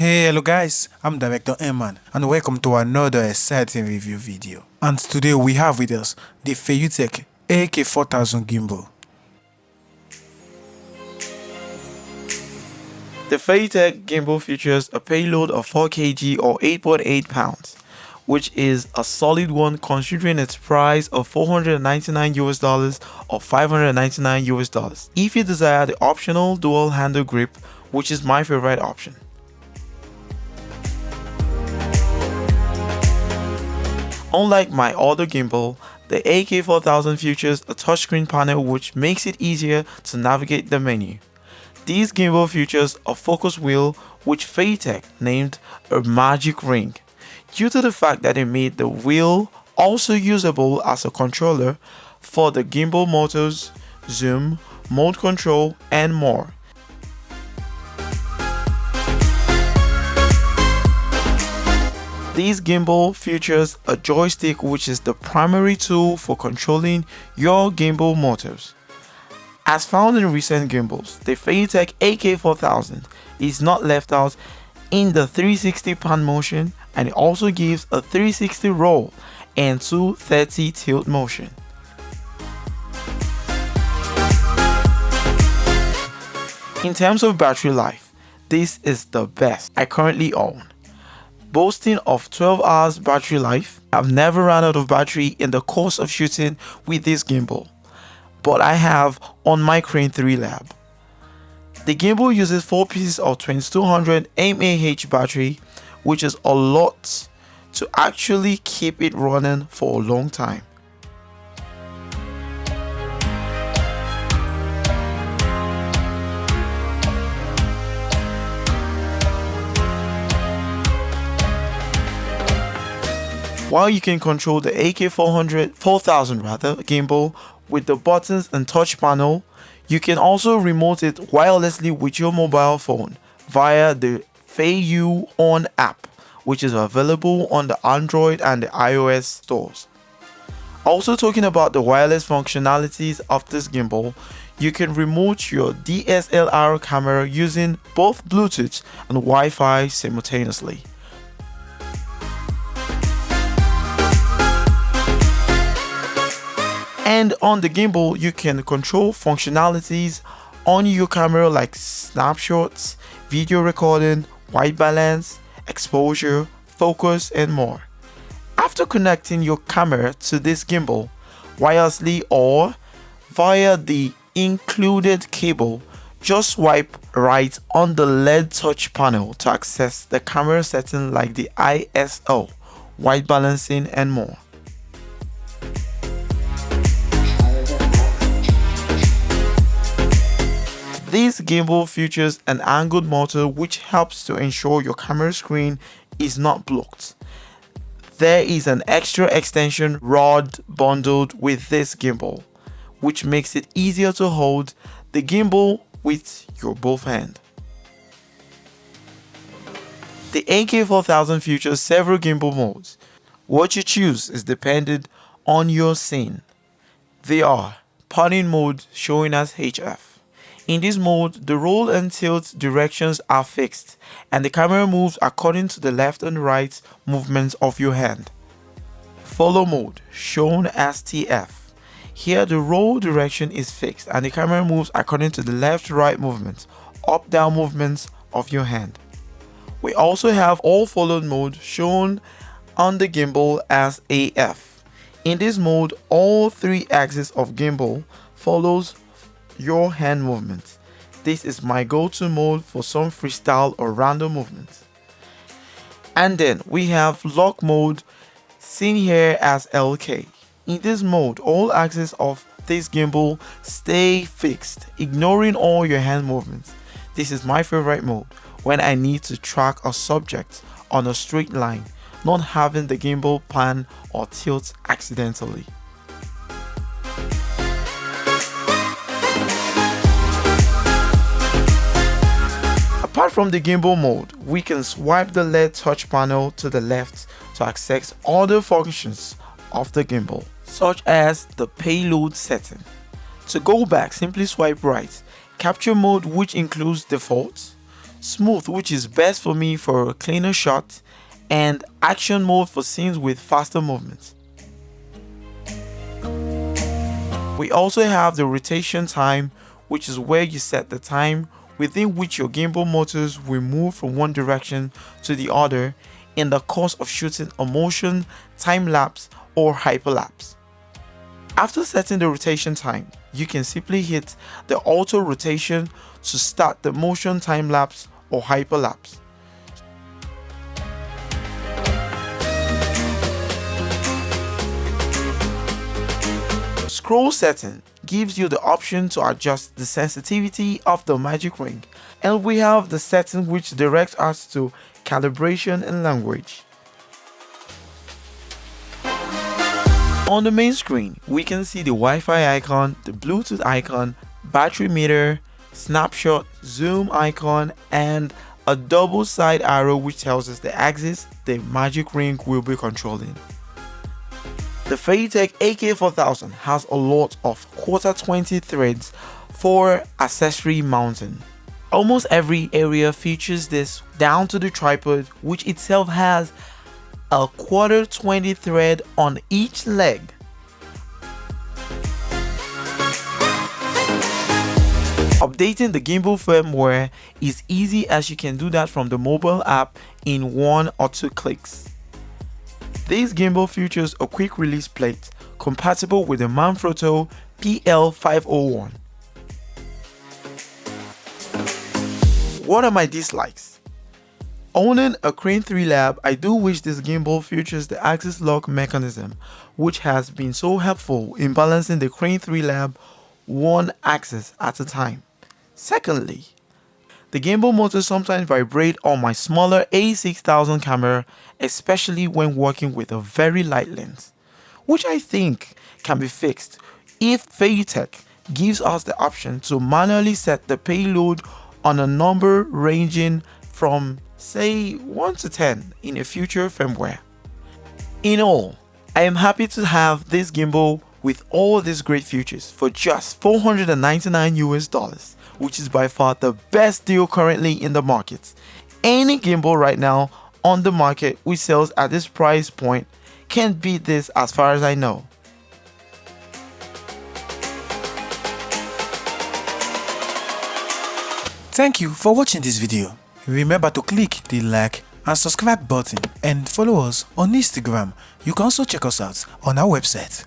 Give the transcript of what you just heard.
Hey, hello guys, I'm Director Eman and welcome to another exciting review video. And today we have with us the FeiyuTech AK4000 Gimbal. The Feiyu-tech gimbal features a payload of 4 kg or 8.8 pounds, which is a solid one considering its price of $499 or $599 if you desire the optional dual handle grip, which is my favorite option. Unlike my other gimbal, the AK4000 features a touchscreen panel which makes it easier to navigate the menu. This gimbal features a focus wheel which FeiyuTech named a magic ring, due to the fact that it made the wheel also usable as a controller for the gimbal motors, zoom, mode control, and more. This gimbal features a joystick which is the primary tool for controlling your gimbal motors. As found in recent gimbals, the FeiyuTech AK4000 is not left out in the 360 pan motion, and it also gives a 360 roll and 230 tilt motion. In terms of battery life, this is the best I currently own. Boasting of 12 hours battery life, I've never run out of battery in the course of shooting with this gimbal, but I have on my Crane 3 lab. The gimbal uses 4 pieces of 2200 mAh battery, which is a lot to actually keep it running for a long time. While you can control the AK4000 gimbal with the buttons and touch panel, you can also remote it wirelessly with your mobile phone via the Feiyu app, which is available on the Android and the iOS stores. Also, talking about the wireless functionalities of this gimbal, you can remote your DSLR camera using both Bluetooth and Wi-Fi simultaneously. And on the gimbal, you can control functionalities on your camera like snapshots, video recording, white balance, exposure, focus, and more. After connecting your camera to this gimbal wirelessly or via the included cable, just swipe right on the LED touch panel to access the camera setting like the ISO, white balancing, and more. This gimbal features an angled motor which helps to ensure your camera screen is not blocked. There is an extra extension rod bundled with this gimbal, which makes it easier to hold the gimbal with your both hands. The AK4000 features several gimbal modes. What you choose is dependent on your scene. They are panning mode, showing as HF. In this mode, the roll and tilt directions are fixed and the camera moves according to the left and right movements of your hand. Follow mode, shown as TF. Here the roll direction is fixed and the camera moves according to the left-right movements, up-down movements of your hand. We also have all followed mode, shown on the gimbal as AF. In this mode, all 3 axes of gimbal follows your hand movements. This is my go-to mode for some freestyle or random movements. And then we have lock mode, seen here as LK. In this mode, all axes of this gimbal stay fixed, ignoring all your hand movements. This is my favorite mode when I need to track a subject on a straight line, not having the gimbal pan or tilt accidentally. Apart from the gimbal mode, we can swipe the LED touch panel to the left to access other functions of the gimbal, such as the payload setting. To go back, simply swipe right, capture mode, which includes default, smooth, which is best for me for a cleaner shot, and action mode for scenes with faster movements. We also have the rotation time, which is where you set the time within which your gimbal motors will move from one direction to the other in the course of shooting a motion, time-lapse, or hyperlapse. After setting the rotation time, you can simply hit the auto rotation to start the motion, time-lapse, or hyperlapse. Scroll setting gives you the option to adjust the sensitivity of the magic ring, and we have the setting which directs us to calibration and language. On the main screen, we can see the Wi-Fi icon, the Bluetooth icon, battery meter, snapshot, zoom icon, and a double side arrow which tells us the axis the magic ring will be controlling. The FeiyuTech AK4000 has a lot of Q20 threads for accessory mounting. Almost every area features this down to the tripod, which itself has a Q20 thread on each leg. Updating the gimbal firmware is easy, as you can do that from the mobile app in 1 or 2 clicks. This gimbal features a quick release plate compatible with the Manfrotto PL501. What are my dislikes? Owning a Crane 3 Lab, I do wish this gimbal features the axis lock mechanism, which has been so helpful in balancing the Crane 3 Lab one axis at a time. Secondly, the gimbal motors sometimes vibrate on my smaller A6000 camera, especially when working with a very light lens, which I think can be fixed if FeiyuTech gives us the option to manually set the payload on a number ranging from say 1 to 10 in a future firmware. In all, I am happy to have this gimbal with all these great features for just $499 US, which is by far the best deal currently in the market. Any gimbal right now on the market which sells at this price point can't beat this as far as I know. Thank you for watching this video. Remember to click the like and subscribe button and follow us on Instagram. You can also check us out on our website.